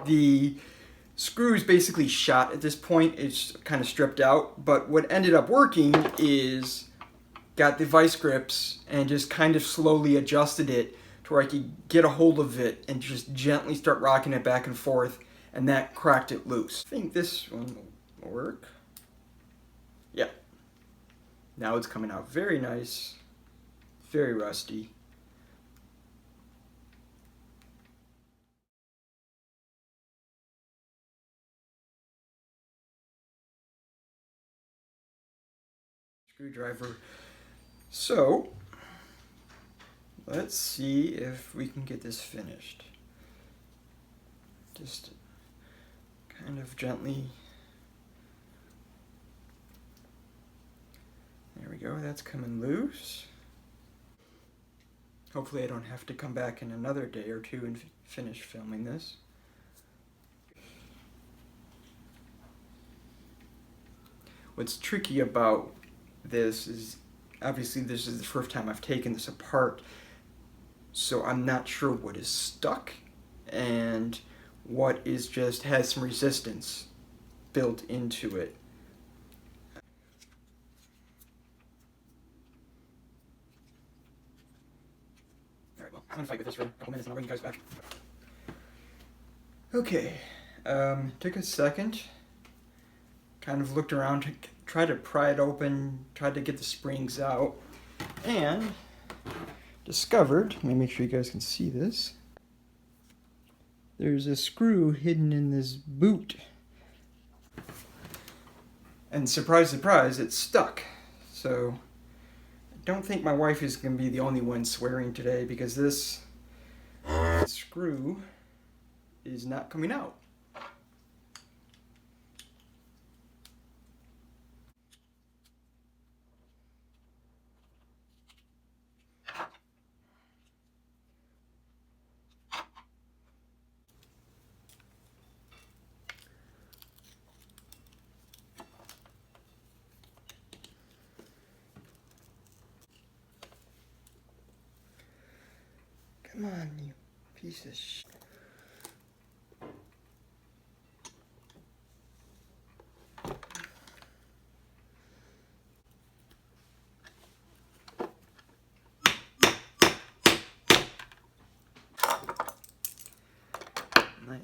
The screw is basically shot at this point. It's kind of stripped out, but what ended up working is got the vice grips and just kind of slowly adjusted it to where I could get a hold of it and just gently start rocking it back and forth, and that cracked it loose. I think this one will work. Yeah. Now it's coming out very nice, very rusty. Screwdriver. So, let's see if we can get this finished. Just kind of gently. There we go, that's coming loose. Hopefully I don't have to come back in another day or two and finish filming this. What's tricky about this is, obviously this is the first time I've taken this apart, so I'm not sure what is stuck and what is just has some resistance built into it. Alright, well, I'm gonna fight with this for a couple minutes and I'll bring you guys back. Okay, took a second, kind of looked around to try to pry it open, tried to get the springs out, and discovered, let me make sure you guys can see this, there's a screw hidden in this boot. And surprise, surprise, it's stuck. So I don't think my wife is going to be the only one swearing today, because this screw is not coming out. Come on, you piece of shit. Might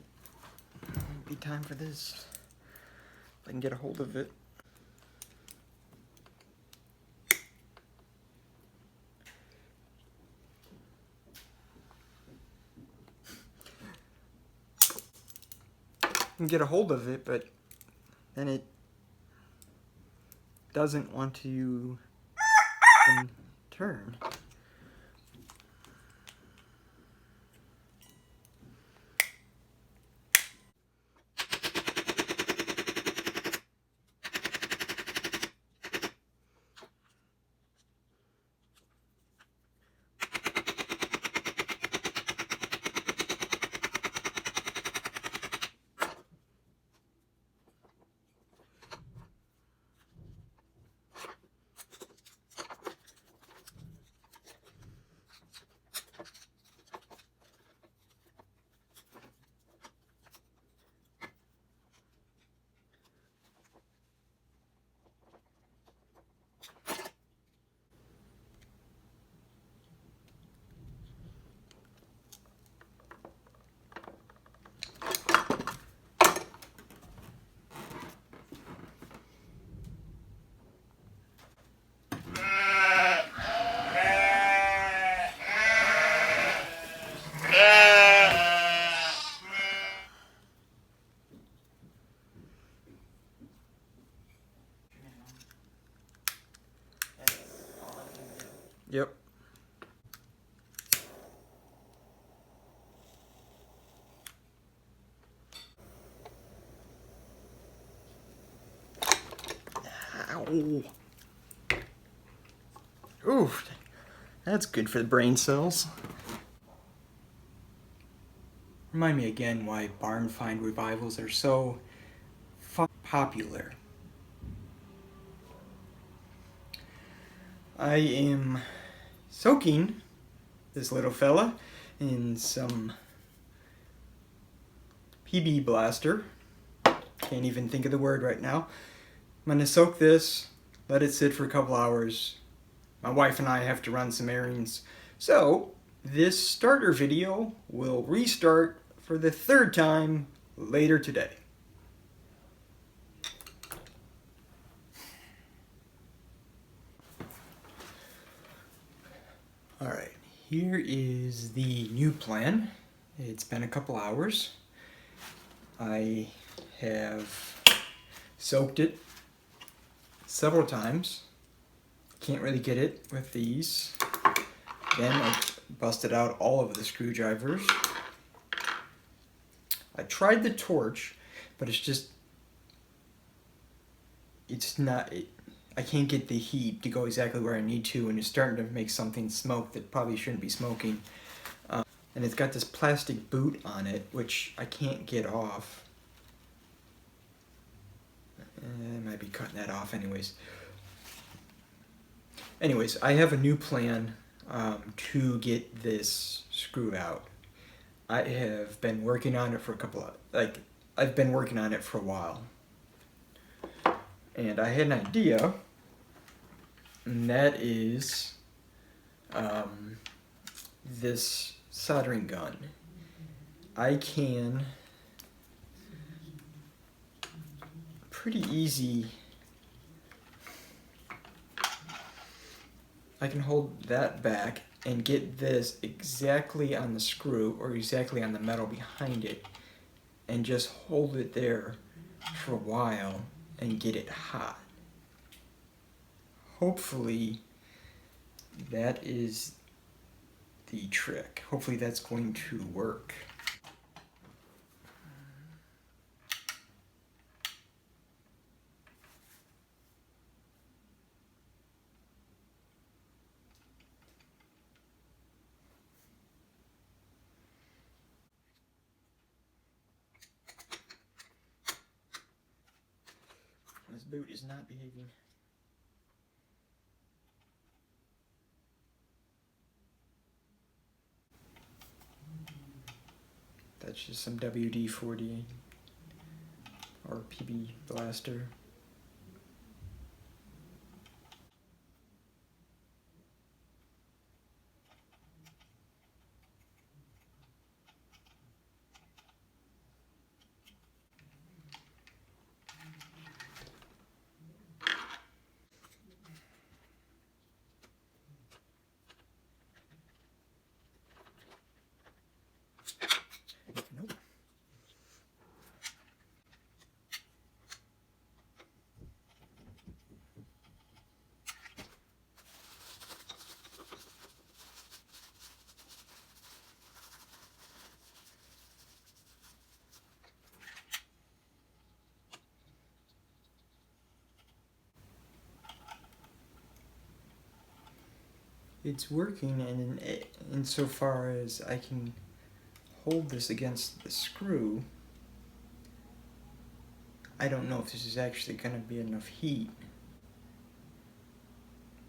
be time for this. If I can get a hold of it. Can get a hold of it, but then it doesn't want to turn. Yep. Ow. Ooh, that's good for the brain cells. Remind me again why barn find revivals are so popular. I am soaking this little fella in some PB blaster. Can't even think of the word right now. I'm gonna soak this, let it sit for a couple hours. My wife and I have to run some errands. So this starter video will restart for the third time later today. Alright, here is the new plan. It's been a couple hours. I have soaked it several times. Can't really get it with these. Then I busted out all of the screwdrivers. I tried the torch, but it's not, I can't get the heat to go exactly where I need to, and it's starting to make something smoke that probably shouldn't be smoking. And it's got this plastic boot on it, which I can't get off. I might be cutting that off anyways. Anyways, I have a new plan to get this screw out. I have been working on it for I've been working on it for a while. And I had an idea, and that is this soldering gun. I can pretty easy, I can hold that back and get this exactly on the screw or exactly on the metal behind it and just hold it there for a while and get it hot. Hopefully that is the trick. Hopefully that's going to work. This boot is not behaving. That's just some WD-40 or PB blaster. Nope. It's working, and insofar as I can hold this against the screw, I don't know if this is actually going to be enough heat.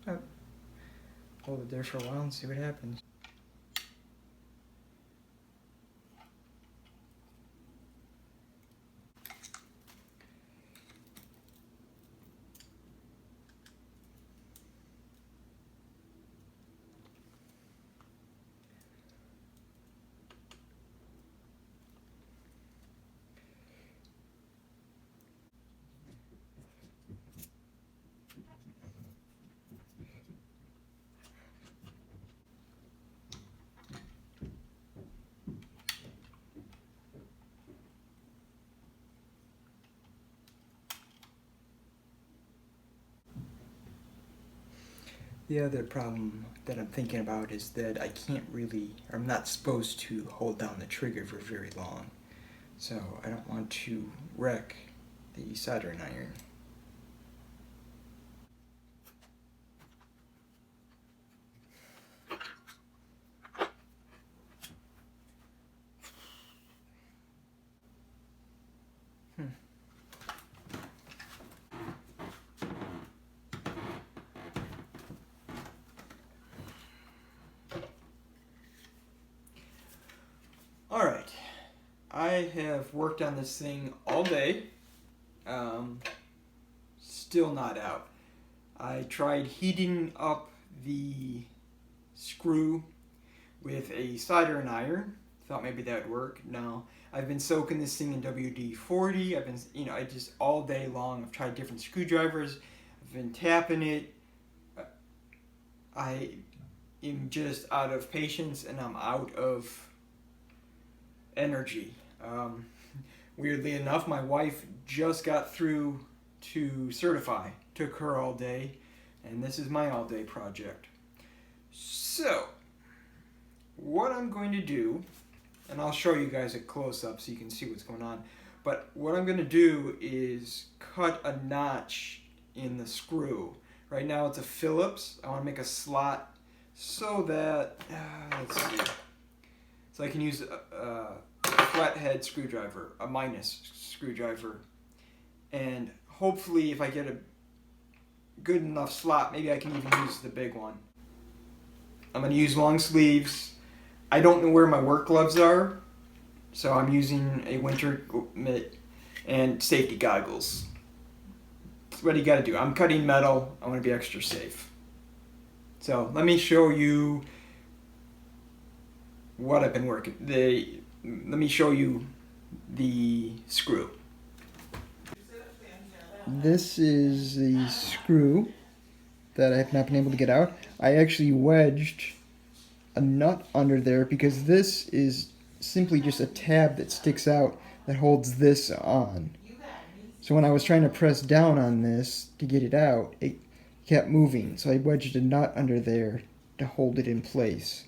Oh, hold it there for a while and see what happens. The other problem that I'm thinking about is that I can't really, or I'm not supposed to hold down the trigger for very long. So I don't want to wreck the soldering iron. Alright, I I have worked on this thing all day. Still not out. I tried heating up the screw with a soldering iron. Thought maybe that would work. No. I've been soaking this thing in WD-40. I've been, I just all day long. I've tried different screwdrivers. I've been tapping it. I am just out of patience and I'm out of energy. Weirdly enough, my wife just got through to certify. Took her all day, and this is my all day project. So, what I'm going to do, and I'll show you guys a close up so you can see what's going on, but what I'm going to do is cut a notch in the screw. Right now it's a Phillips. I want to make a slot so that, let's see, so I can use a flathead screwdriver, a minus screwdriver, and hopefully if I get a good enough slot, maybe I can even use the big one. I'm going to use long sleeves. I don't know where my work gloves are, so I'm using a winter mitt and safety goggles. What do you got to do? I'm cutting metal. I want to be extra safe. So let me show you what I've been working. Let me show you the screw. This is the screw that I have not been able to get out. I actually wedged a nut under there because this is simply just a tab that sticks out that holds this on. So when I was trying to press down on this to get it out, it kept moving. So I wedged a nut under there to hold it in place.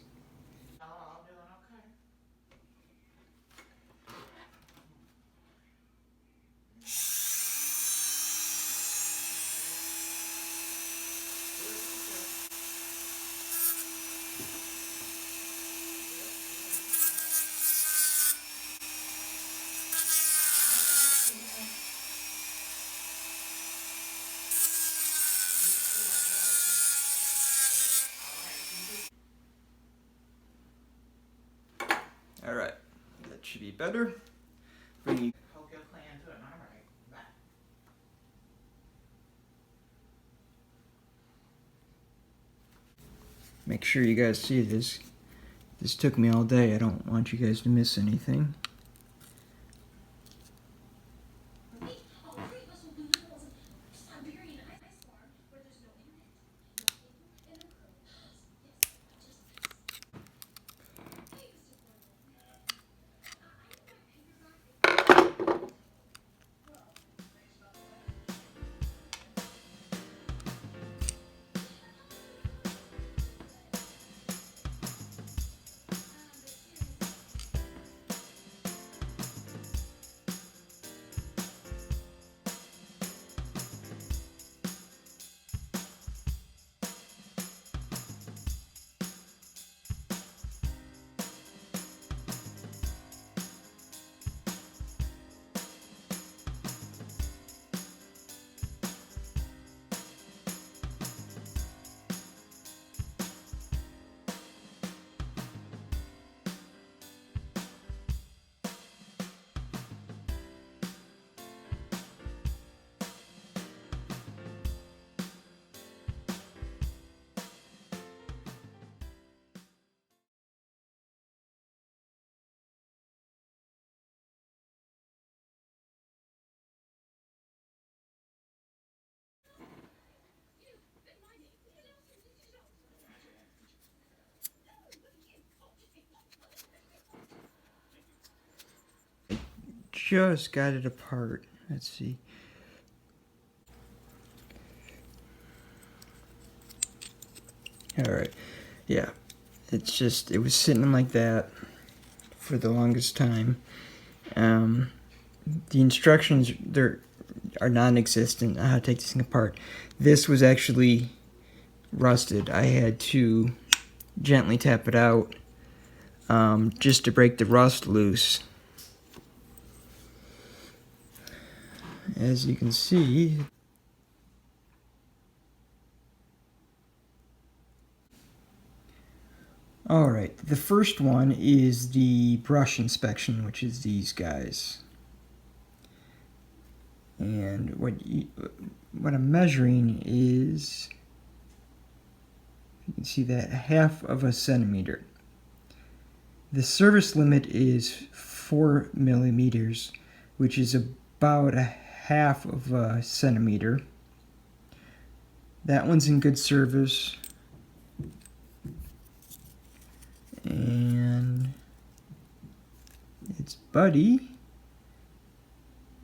Alright, that should be better. Make sure you guys see this. This took me all day. I don't want you guys to miss anything. Just got it apart. Let's see. Alright. Yeah. It's just, it was sitting like that for the longest time. The instructions there are non-existent on how to take this thing apart. This was actually rusted. I had to gently tap it out just to break the rust loose. As you can see, Alright, the first one is the brush inspection, which is these guys. And what I'm measuring is, you can see that 1/2 centimeter. The service limit is 4 millimeters, which is about 1/2 centimeter. That one's in good service. And its buddy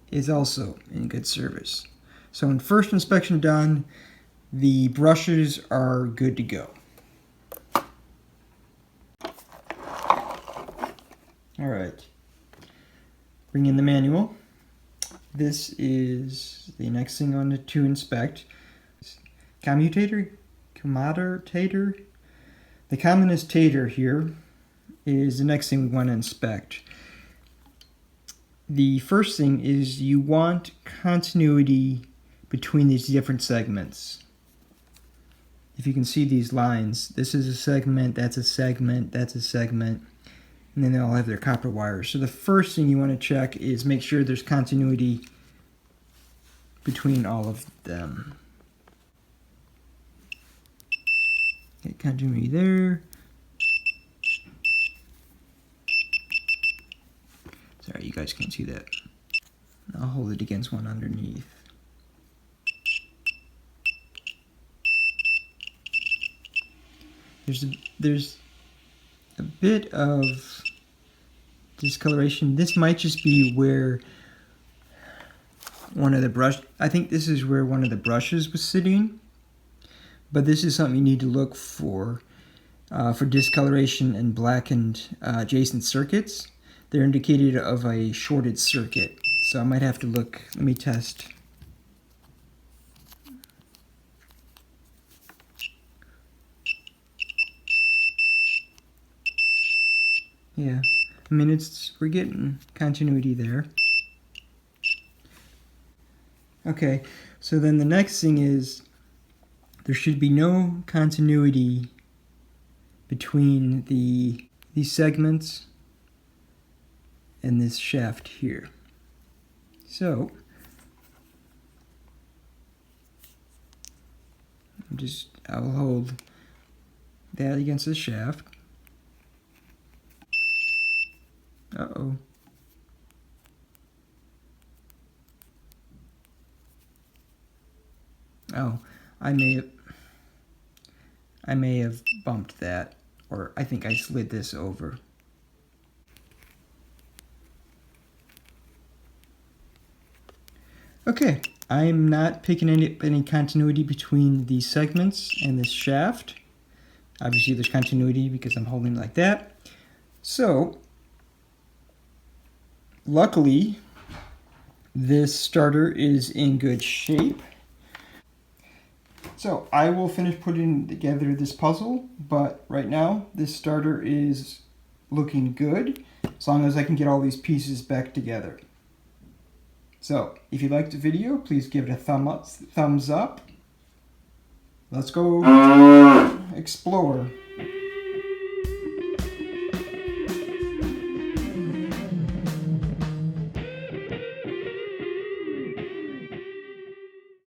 is also in good service. So in first inspection done, the brushes are good to go. Alright, bring in the manual. This is the next thing on to inspect. Commutator? The commutator here is the next thing we want to inspect. The first thing is you want continuity between these different segments. If you can see these lines, this is a segment, that's a segment, that's a segment, and then they all have their copper wires. So the first thing you want to check is make sure there's continuity between all of them. Okay, continuity there. Sorry, you guys can't see that. I'll hold it against one underneath. There's a bit of discoloration. This might just be where I think this is where one of the brushes was sitting. But this is something you need to look for discoloration and blackened adjacent circuits. They're indicated of a shorted circuit. So I might have to look. Let me test. Yeah, I mean we're getting continuity there. Okay, so then the next thing is there should be no continuity between these segments and this shaft here. So I'll hold that against the shaft. Uh-oh. Oh, I may have bumped that, or I think I slid this over. Okay, I'm not picking any continuity between these segments and this shaft. Obviously there's continuity because I'm holding it like that. So, luckily, this starter is in good shape. So I will finish putting together this puzzle, but right now this starter is looking good as long as I can get all these pieces back together. So if you liked the video, please give it a thumbs up. Let's go explore.